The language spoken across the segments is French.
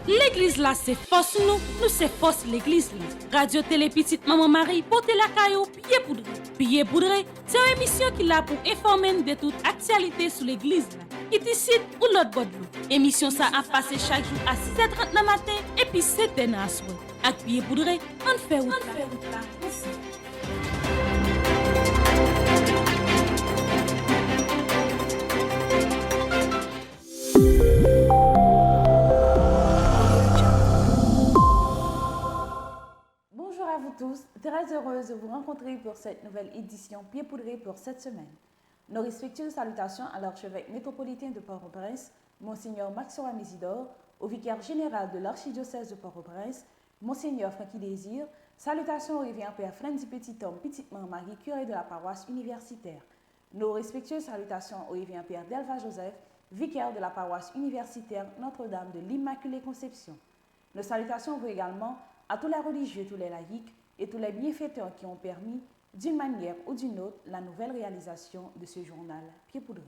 L'église là, c'est force nous c'est force l'église là. Radio Télé Petite Maman Marie, portez la caillou, pied poudré. Pied poudré, c'est une émission qui l'a pour informer de toute actualité sur l'église là. Qui décide ou l'autre bord de l'eau. Émission ça a passé chaque jour à 6h30 le matin et puis 7h à soir. Avec pied poudré, on fait route là. Bonjour à vous tous, très heureuse de vous rencontrer pour cette nouvelle édition Pied poudré pour cette semaine. Nos respectueuses salutations à l'archevêque métropolitain de Port-au-Prince, Monseigneur Maxoam Isidore, au vicaire général de l'archidiocèse de Port-au-Prince, Monseigneur Francky Désir, salutations au révérend Père Frenzy Petit-Homme, Petite-Maman Marie, curé de la paroisse universitaire. Nos respectueuses salutations au révérend Père Delva Joseph, vicaire de la paroisse universitaire Notre-Dame de l'Immaculée Conception. Nos salutations vont également à tous les religieux, tous les laïcs et tous les bienfaiteurs qui ont permis, d'une manière ou d'une autre, la nouvelle réalisation de ce journal Pied poudré.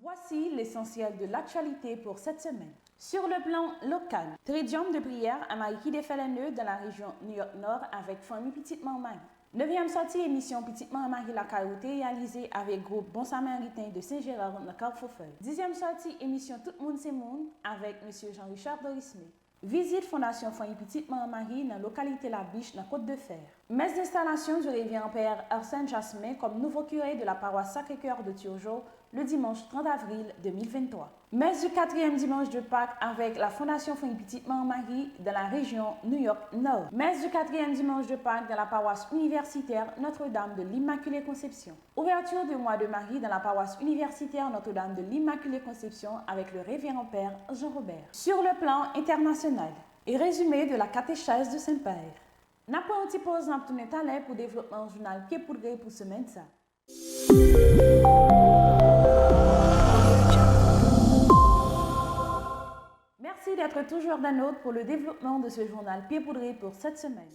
Voici l'essentiel de l'actualité pour cette semaine. Sur le plan local, Tridium de prière à Marie-qui-des-Félèneux dans la région New York Nord avec famille Petite-Maman Marie. 9e sortie émission Petite-Maman Marie la Carotte réalisée avec groupe Bon Samaritain de Saint-Gérard dans Carrefour-Feuille. 10e sortie émission Tout le monde c'est monde avec M. Jean-Richard Dorismé. Visite Fondation Famille Petite-Maman Marie dans la localité La Biche dans Côte-de-Fer. Messe d'installation du révérend Père Arsène Jasmin comme nouveau curé de la paroisse Sacré-Cœur de Turgeau le dimanche 30 avril 2023. Messe du 4e dimanche de Pâques avec la Fondation Famille Petite-Maman Marie dans la région New York Nord. Messe du 4e dimanche de Pâques dans la paroisse universitaire Notre-Dame de l'Immaculée Conception. Ouverture du mois de Marie dans la paroisse universitaire Notre-Dame de l'Immaculée Conception avec le révérend Père Jean-Robert. Sur le plan international et résumé de la catéchèse de Saint-Père. N'a pas un petit pause dans tout talent pour développement journal Pied poudré pour semaine ça. Merci d'être toujours d'un autre pour le développement de ce journal Pied poudré pour cette semaine.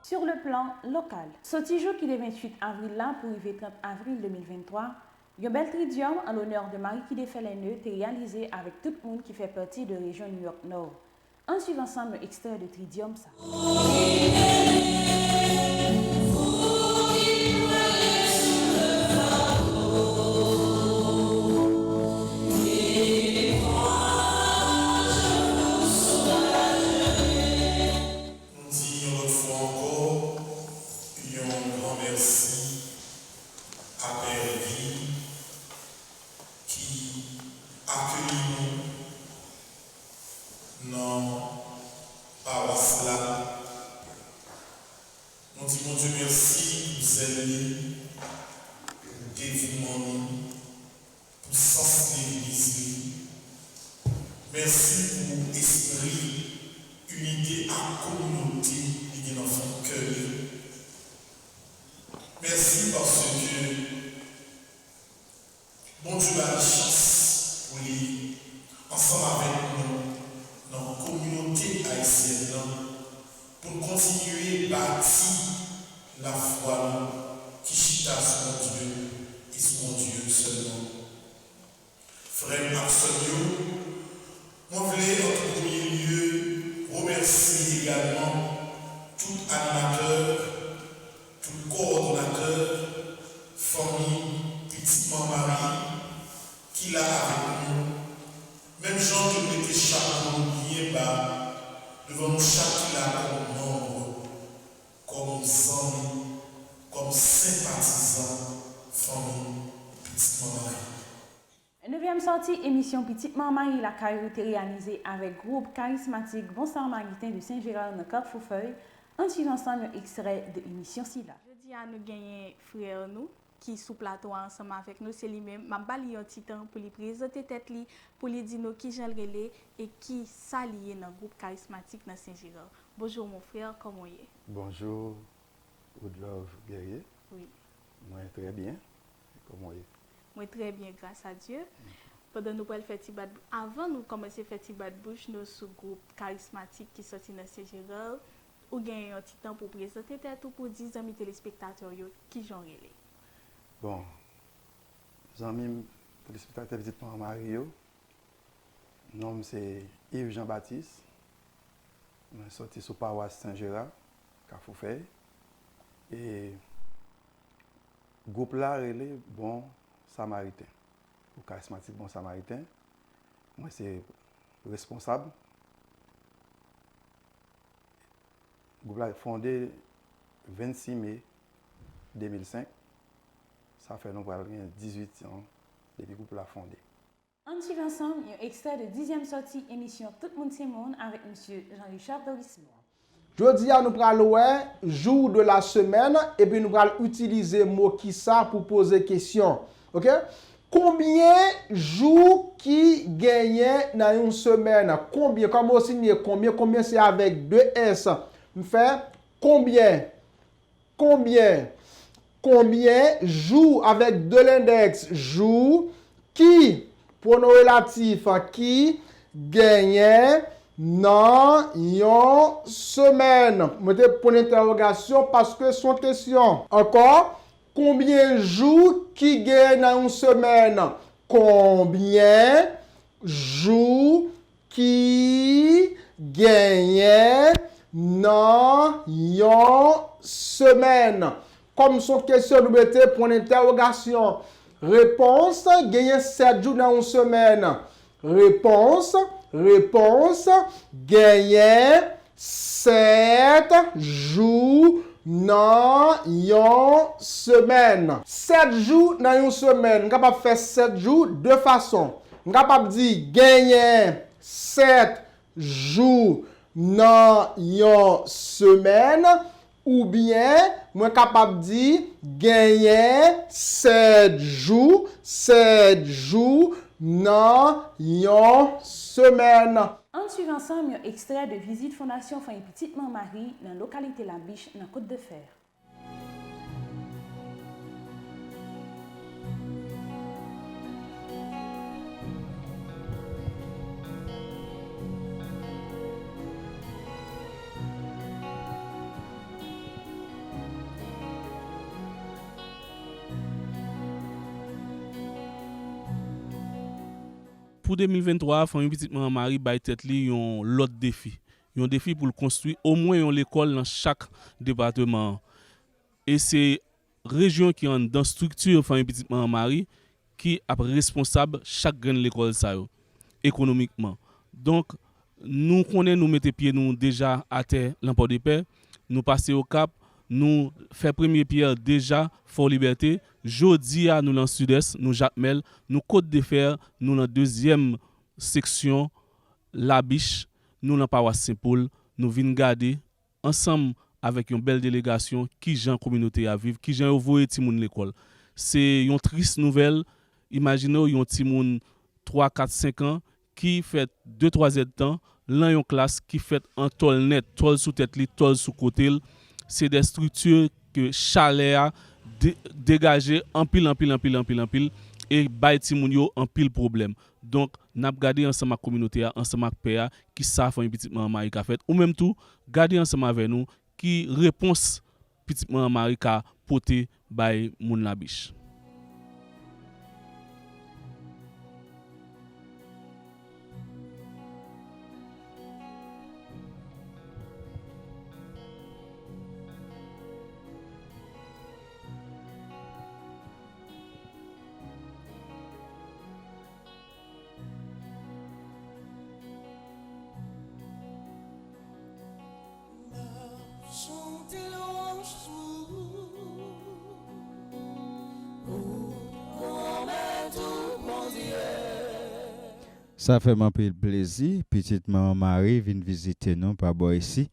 Sur le plan local, ce jour qui est le 28 avril là pour le 30 avril 2023, un bel tridium en l'honneur de Marie-qui-des-Félèneux est réalisé avec tout le monde qui fait partie de la région New York Nord. On suit ensemble extrait de tridium ça. Émission Petite-Maman Marie la Carotte réalisée avec groupe charismatique Bon Samaritain de Saint-Gérard dans Carrefour-Feuille. On suit ensemble extrait de l'émission Silla. Jeudi à nous gagner frère nous qui sous plateau ensemble avec nous c'est lui-même m'a bali un petit temps pour lui présenter tête li pour lui dire nous qui Jean relais et qui s'allié dans groupe charismatique dans Saint-Gérard. Bonjour mon frère, comment est? Bonjour Woodlove Guerrier. Oui. Moi très bien. Comment est? Moi très bien grâce à Dieu. Pendant nous faire avant nous commencer faire petit bad bouche nous sous groupe charismatique qui sorti dans Saint-Gérard ou gagne un petit temps pour présenter tête ou pour dire amis téléspectateurs yo qui j'en relais. Bon, amis téléspectateurs Petite Maman Marie, nom c'est Yves Jean-Baptiste. Je suis sorti sur paroisse Saint-Gérard, Carrefour-Feuille. Et le groupe là, relé Bon Samaritain, ou charismatique Bon Samaritain. Moi, c'est responsable. Le groupe là est fondé le 26 mai 2005. Ça fait nous 18 ans depuis que le groupe là fondé. On suit ensemble un extrait de 10e sortie émission Tout le monde c'est monde avec M. Jean-Richard Dorismo. Jodi a nous pral ouais jour de la semaine et puis nous pral utiliser mot qui ça pour poser question. OK? Combien jours qui gagnent dans une semaine? Combien comme aussi combien c'est avec 2 S. Me fait combien jours avec de l'index jours qui pronom relatif qui gagne dans une semaine. Mettez point d'interrogation parce que son question. Encore, combien de jours qui gagne dans une semaine? Combien de jours qui gagne dans une semaine? Comme son question, nous mettez point d'interrogation. Réponse, gagne 7 jours dans une semaine. Réponse, gagne 7 jours dans une semaine. 7 jours dans une semaine. On est capable de faire 7 jours de deux façons. On est capable de dire gagne 7 jours dans une semaine. Ou bien, moi capable de dire gagner 7 jours dans une semaine. On suit ensemble un extrait de visite Fondation Famille Petite Maman Marie dans la localité La Biche dans Côte-de-Fer. Pour 2023, Famille Petite Maman Marie bay tête li yon l'autre défi. Yon défi pour construire au moins une école dans chaque département. Et c'est région qui en dans structure Famille Petite Maman Marie qui est responsable chaque grande l'école ça yo, économiquement. Donc nous connaissons nous mettre pied nous déjà à terre l'emport de paix, nous passer au cap, nous faire premier pierre déjà Fort Liberté. Jodi à nous dans sud-est, nous Jacmel, nous Côte de Fer, nous dans deuxième section La Biche, nous dans paroisse Saint-Paul, nous venons garder ensemble avec une belle délégation qui gens communauté à vivre, qui gens envoyer ti moun l'école. C'est une triste nouvelle. Imaginez yon ti moun 3 4 5 ans qui fait 2-3 ans de temps, là yon classe qui fait un tol net, tol sous tête li, tol sous côté. C'est des structures que chalet a dégager en pile et bay ti moun yo en pile problème. Donc n'a garder ensemble avec communauté ensemble avec PA qui ça Famille Petite Maman Marie ka fait ou même tout garder ensemble avec nous qui réponse Petite Maman Marie ka porter bay moun La Biche. Ça fait mon plaisir. Petite Maman Marie vient visiter nous par bois ici.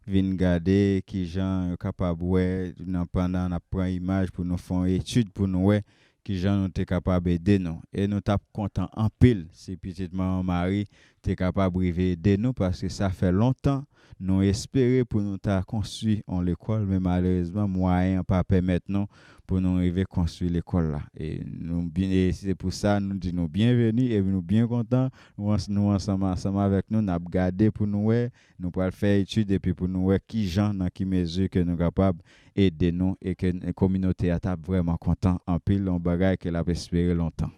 Vient garder qui gens capable ouais pendant n'a prend image pour nous faire étude pour nous ouais qui gens nous capable aider nous et nous t'a content en pile si Petite Maman Marie t'es capable d'aider nous parce que ça fait longtemps nous espérer pour nous ta construire en l'école, mais malheureusement moyen pas permettre nous pour nous arriver construire l'école là. Et et c'est pour ça nous disons bienvenue et nous bien contents nous ensemble avec nous n'a garder pour nous nous pour faire étude et puis pour nous qui gens dans qui mesure que nous capable aider nous et que la communauté a vraiment content en pile on bagaille qu'elle a espéré longtemps.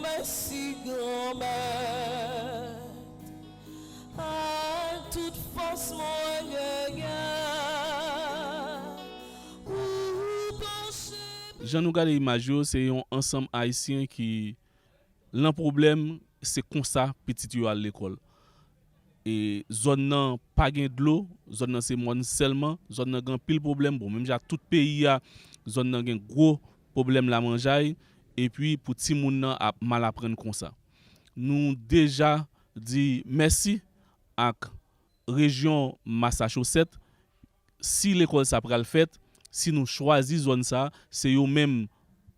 Merci grand-mère, à toute force mon Jean nous garder image c'est un ensemble haïtien qui l'un problème c'est comme ça petit yo à l'école. Et zone nan pas gain de l'eau, zone nan c'est monde seulement, zone nan gan pile problème bon même ja tout pays a zone nan gen gros problème la manjaille et puis pour ti moun nan a mal apprendre comme ça. Nous déjà dit merci à région Massachusetts si l'école ça pral fait, si nous choisissons zone ça, c'est eux même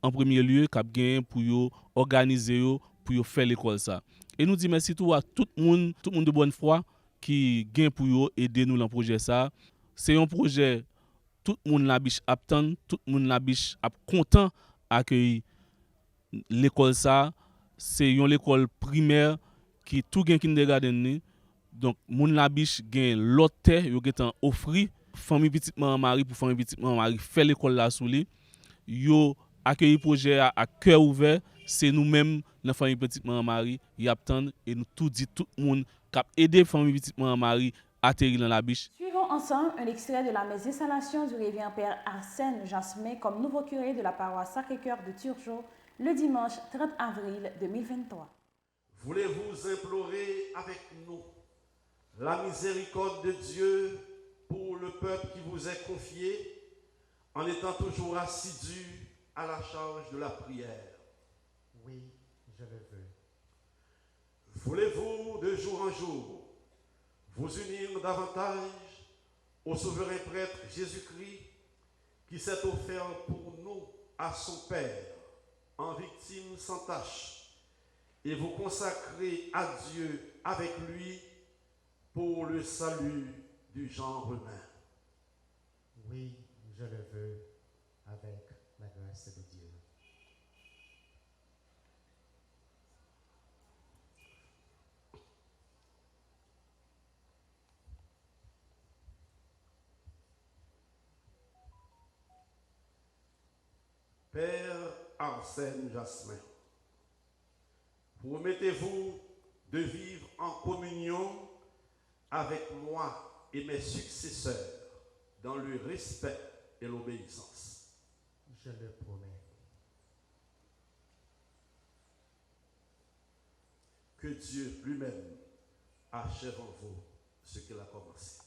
en premier lieu qui gain pour yo organiser yo pour yo faire l'école ça. Et nous dit merci tout à tout le monde de bonne foi qui gain pour yo aider nous dans projet ça. C'est un projet tout le monde la biche attend, tout le monde la biche content accueillir l'école ça. C'est une école primaire qui tout gain kindergarten ni. Donc moun la biche gain l'autre terre yo getan offri famille petite maman Marie pour famille petite maman Marie faire l'école là sous li. Yo accueillir projet à cœur ouvert, c'est nous-mêmes la famille petite maman Marie y attend et nous tout dit tout le monde cap aider famille petite maman Marie atterrir dans la biche. Suivons ensemble un extrait de la messe d'installation du révérend Père Arsène Jasmin comme nouveau curé de la paroisse Sacré-Cœur de Turgeau le dimanche 30 avril 2023. Voulez-vous implorer avec nous la miséricorde de Dieu pour le peuple qui vous est confié en étant toujours assidu à la charge de la prière? Oui, je le veux. Voulez-vous de jour en jour vous unir davantage au souverain prêtre Jésus-Christ qui s'est offert pour nous à son Père en victime sans tache et vous consacrer à Dieu avec lui pour le salut du genre humain? Oui, je le veux avec la grâce de Dieu. Père Arsène Jasmin, promettez-vous de vivre en communion avec moi et mes successeurs dans le respect et l'obéissance? Je le promets. Que Dieu lui-même achève en vous ce qu'il a commencé.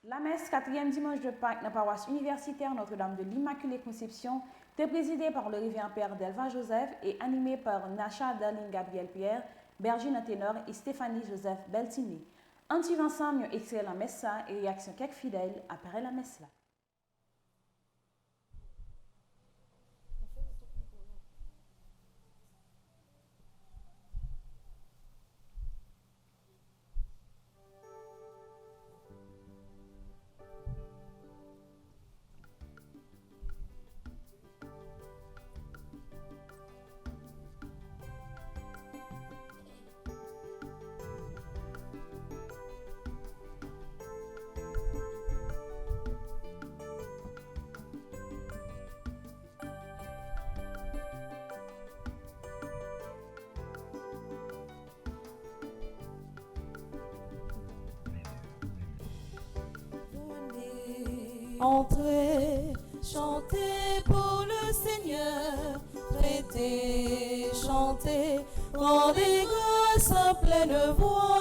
La messe 4e dimanche de Pâques dans la paroisse universitaire Notre-Dame de l'Immaculée Conception était présidée par le révérend Père Delva Joseph et animée par Nacha Darling Gabriel Pierre, Bergine Ténor et Stéphanie Joseph Beltini. En suivant ensemble, nous extrait la messe et réaction quelques fidèles après la messe là. entrez, chantez pour le Seigneur, prêtez, chantez, rendez grâce à pleine voix.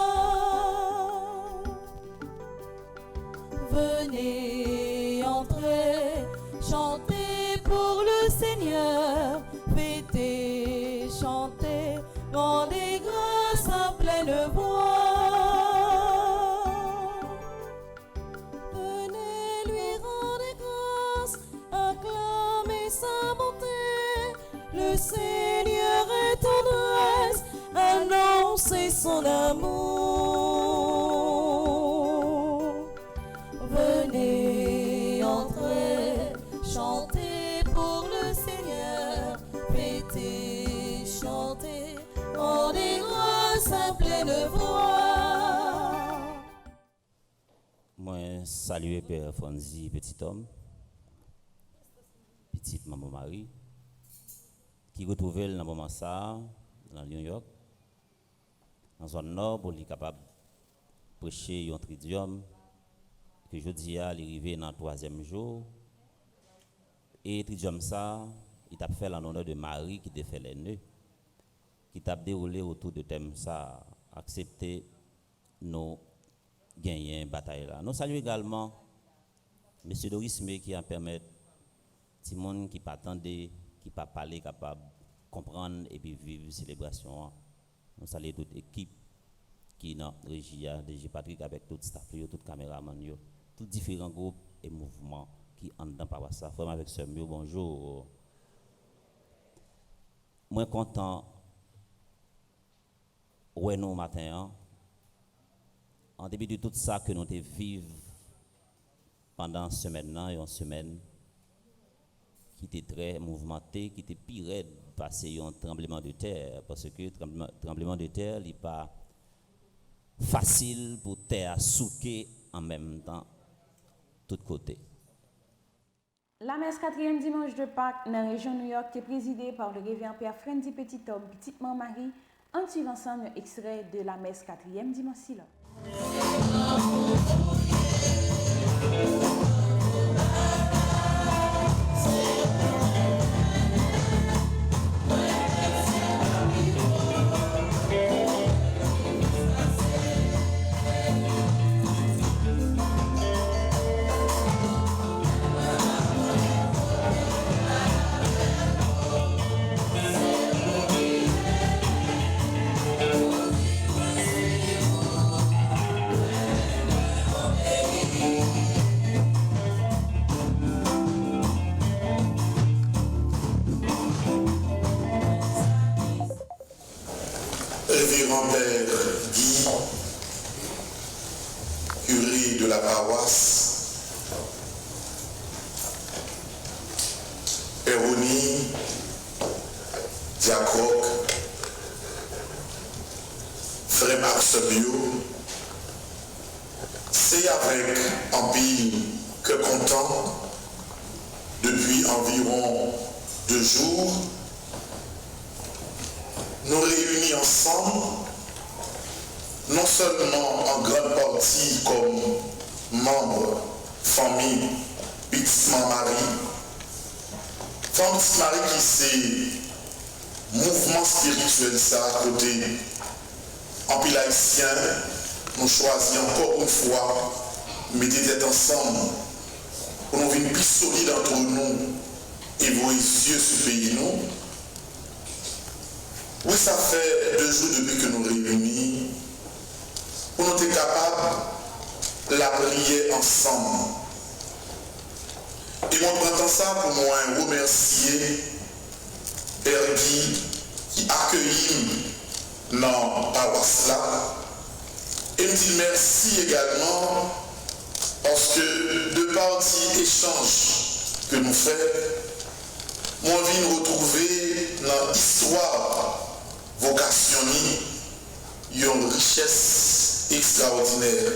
Venez, entrez, chantez pour le Seigneur, fêtez, chantez, rendez grâce à pleine voix. Venez lui rendre grâce, acclamez sa bonté. Le Seigneur est tendresse, annoncez son amour. Venez, entrez, chantez pour le Seigneur, fêtez, chantez, rendez grâce à pleine voix. Moi, saluer Père Fonzi, petit homme, petite maman Marie, qui retrouvait dans le moment ça, dans New York, dans la zone nord, pour être capable de prêcher un tridium, que je dis à l'arrivée dans le 3e jour. Et tridium ça, il a fait en honneur de Marie qui a fait les nœuds, qui t'a déroulé autour de thème ça, accepter nos gagner bataille là. Nous saluons également M. Doris May qui a permis tout le monde qui pas attendre, qui pas parler, capable de comprendre et puis vivre la célébration. Nous saluons toute l'équipe qui est dans la régie, DG Patrick avec tout le staff, tout le caméraman, tous différents groupes et mouvements qui entrent dans par ça. Frère avec ce mieux, bonjour. Moi content ouais nous matin. En début de tout ça que nous vivons pendant une semaine qui était très mouvementée, qui était pire passer un tremblement de terre, parce que le tremblement de terre n'est pas facile pour terre souquer en même temps, de tous côtés. La messe 4e dimanche de Pâques dans la région New York est présidée par le révérend Père Frenzy Petit-Homme, Petite Maman Marie, en suivant ensemble un extrait de la messe 4e dimanche là. Révérend Père Guy, curé de la paroisse, Eroni, Diacroc, Frère Max Bio, c'est avec un pays que content, depuis environ 2 jours, nous réunis ensemble, non seulement en grande partie comme membres, famille, Petite Maman Marie, Petite Marie qui c'est mouvement spirituel ça à côté, en pile haïtien, nous choisissons encore une fois, mettre tête ensemble, pour nous venir plus solides entre nous et vos yeux sur le pays nous. Oui, ça fait 2 jours depuis que nous réunis pour nous être capables de la prier ensemble. Et moi, prends ça pour moi remercier Père Guy qui accueillit dans la paroisse là. Et me dit merci également parce que de par l'échange que nous faisons, moi, je viens retrouver dans l'histoire vocationnelle une richesse extraordinaire.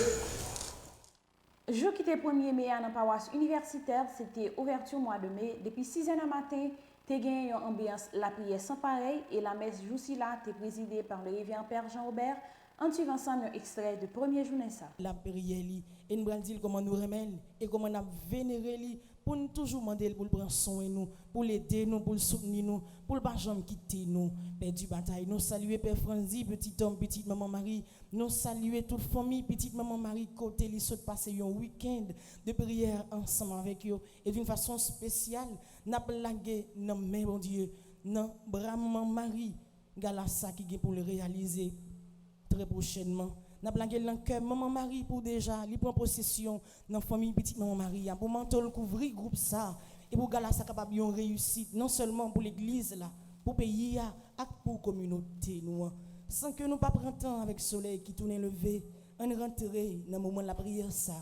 Jour qui était 1er mai dans la paroisse universitaire, c'était ouverture mois de mai. Depuis 6h du matin, tu as gagné une ambiance la prière sans pareil et la messe jour-ci là, tu présidée par le révérend Père Jean-Aubert en suivant ensemble un extrait de premier journée ça. La prière li et nous allons dire comment nous remettre et comment nous vénérer li pour nous toujours demander pour prendre soin de nous, pour l'aider nous, pour le soutenir nous, pour ne pas jamais quitter nous. Père du bataille, nous saluer Père Franzi, petit homme, petite maman Marie, nous saluer toute famille, petite maman Marie, côté li saute passer un week-end de prière ensemble avec eux et d'une façon spéciale, n'a blagué dans main bon Dieu, dans bras maman Marie, Galassa qui est pour le réaliser très prochainement. N'a blagué dans cœur maman Marie pour déjà li prend possession dans famille petite maman Marie pour manteau couvrir groupe ça et pour Galassa capable yon réussite non seulement pour l'église là, pour pays et pour communauté nous sans que nous pas prendre temps avec soleil qui tourne levé, on rentrer dans moment de la prière ça.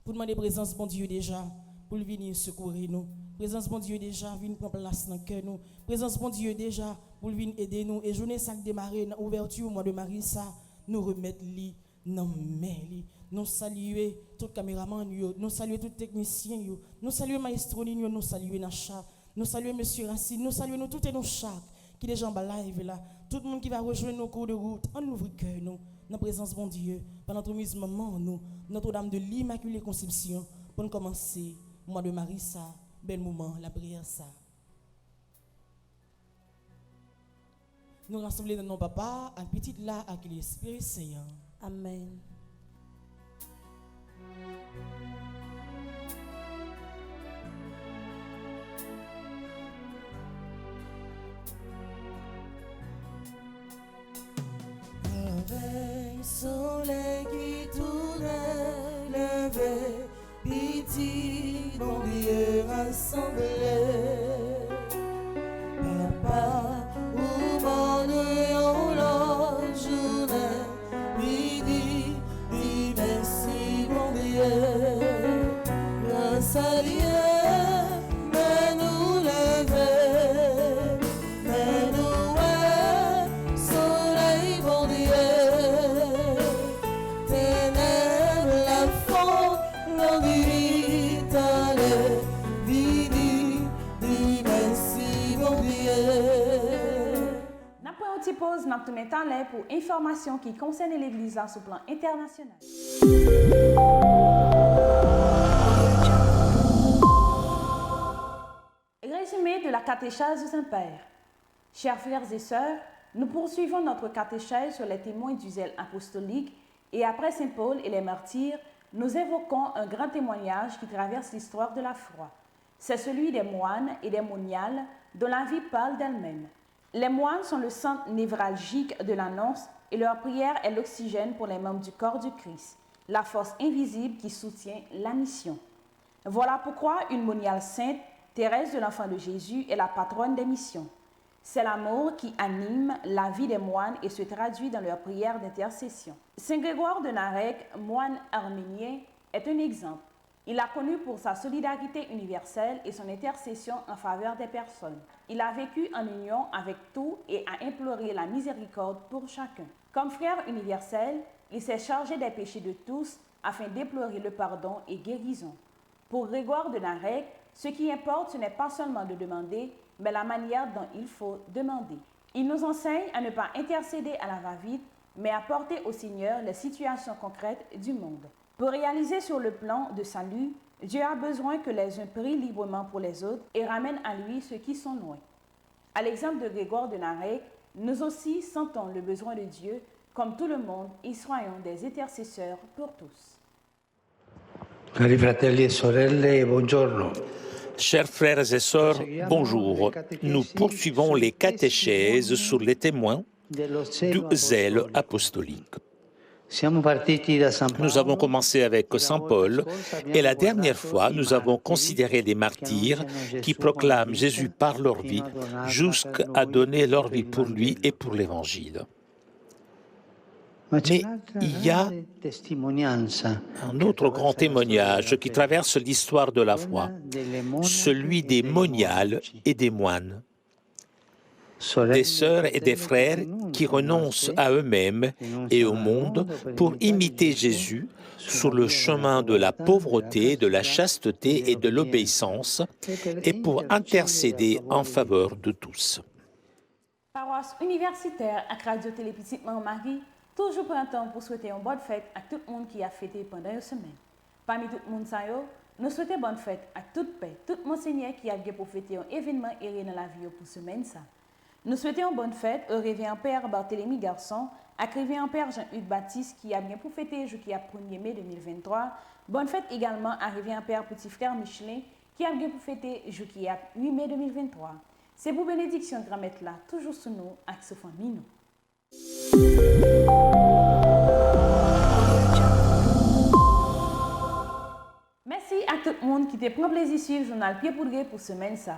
Pour demander présence bon Dieu déjà pour venir secourir nous. Présence bon Dieu déjà venir prendre place dans cœur nous. Présence bon Dieu déjà pour venir aider nous et journée ça démarrer dans ouverture mois de Marie ça. Nous remettre li dans main li, nous saluer tout caméraman yo, nous saluer tout technicien yo, nous saluer maestro ni yo, nous saluer Nacha, nous saluer monsieur Racine, nous saluer nous tout et nous chaque qui déjà en live là, tout le monde qui va rejoindre nos cours de route, on ouvre cœur nous dans présence bon Dieu, pendant notre mise maman nous, Notre-Dame de l'Immaculée Conception pour nous commencer mois de Marie ça, bel moment la prière ça. Nous rassemblons dans nos papas, un petit là avec l'Esprit Saint. Amen. Avec soleil qui tournait levé, petit bon Dieu rassemblé. Papa, mais nous lever, mais nous soleil bon Dieu, ténèbres la fond, l'on dit allez, vidi, dis merci bon Dieu. N'a pas une petite pause, n'a tout mettre en l'air pour informations qui concernent l'Église sur le plan international. Résumé de la catéchèse du Saint-Père. Chers frères et sœurs, nous poursuivons notre catéchèse sur les témoins du zèle apostolique et après Saint Paul et les martyrs, nous évoquons un grand témoignage qui traverse l'histoire de la foi. C'est celui des moines et des moniales dont la vie parle d'elle-même. Les moines sont le centre névralgique de l'annonce et leur prière est l'oxygène pour les membres du corps du Christ, la force invisible qui soutient la mission. Voilà pourquoi une moniale sainte, Thérèse de l'Enfant de Jésus, est la patronne des missions. C'est l'amour qui anime la vie des moines et se traduit dans leurs prières d'intercession. Saint Grégoire de Narek, moine arménien, est un exemple. Il a connu pour sa solidarité universelle et son intercession en faveur des personnes. Il a vécu en union avec tout et a imploré la miséricorde pour chacun. Comme frère universel, il s'est chargé des péchés de tous afin d'implorer le pardon et guérison. Pour Grégoire de Narek, ce qui importe, ce n'est pas seulement de demander, mais la manière dont il faut demander. Il nous enseigne à ne pas intercéder à la va-vite, mais à porter au Seigneur les situations concrètes du monde. Pour réaliser sur le plan de salut, Dieu a besoin que les uns prient librement pour les autres et ramènent à lui ceux qui sont loin. À l'exemple de Grégoire de Narek, nous aussi sentons le besoin de Dieu, comme tout le monde, et soyons des intercesseurs pour tous. Cari fratelli e sorelle, buongiorno. Chers frères et sœurs, bonjour. Nous poursuivons les catéchèses sur les témoins du zèle apostolique. Nous avons commencé avec Saint Paul et la dernière fois, nous avons considéré les martyrs qui proclament Jésus par leur vie jusqu'à donner leur vie pour lui et pour l'Évangile. Mais il y a un autre grand témoignage qui traverse l'histoire de la foi, celui des moniales et des moines, des sœurs et des frères qui renoncent à eux-mêmes et au monde pour imiter Jésus sur le chemin de la pauvreté, de la chasteté et de l'obéissance et pour intercéder en faveur de tous. Paroisse universitaire à Radio Télé Petite Marie, toujours prend temps pour souhaiter une bonne fête à tout le monde qui a fêté pendant une semaine. Parmi tout le monde, nous souhaitons bonne fête à toute paix, tout monseigneur qui a pour fêter un événement erré dans la vie pour semaine ça. Nous souhaitons une bonne fête au réveillant Père Barthélemy Garçon, à réveillant Père Jean-Hugues Baptiste qui a bien pour fêter le 1er mai 2023. Bonne fête également à réveillant Père Petit Frère Michelin qui a bien pour fêter le 8 mai 2023. C'est pour bénédiction grand-mère là, toujours sous nous, avec sa famille nous. Merci à tout le monde qui te prend plaisir sur le journal Pied Poudré pour semaine ça.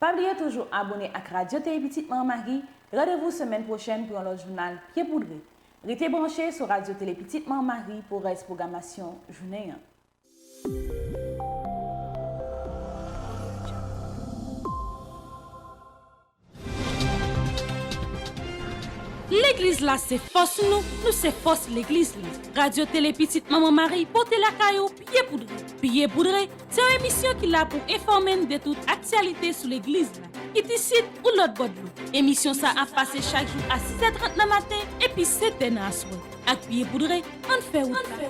Pas oublier toujours abonner à Radio Télé Petite Maman Marie. Rendez-vous semaine prochaine pour le journal Pied Poudré. Restez branchés sur Radio Télé Petite Maman Marie pour reste programmation journée. L'église là, c'est force nous c'est force l'église là. Radio Télé Petite Maman Marie, portez la caillou, pied poudré. Pied poudré, c'est une émission qui là pour informer de toute actualité sur l'église là. Ici ou l'autre bord de l'eau. Émission ça a passé chaque jour à 6h30 le matin et puis 7h dans la soirée. Avec pied poudré, on fait route là.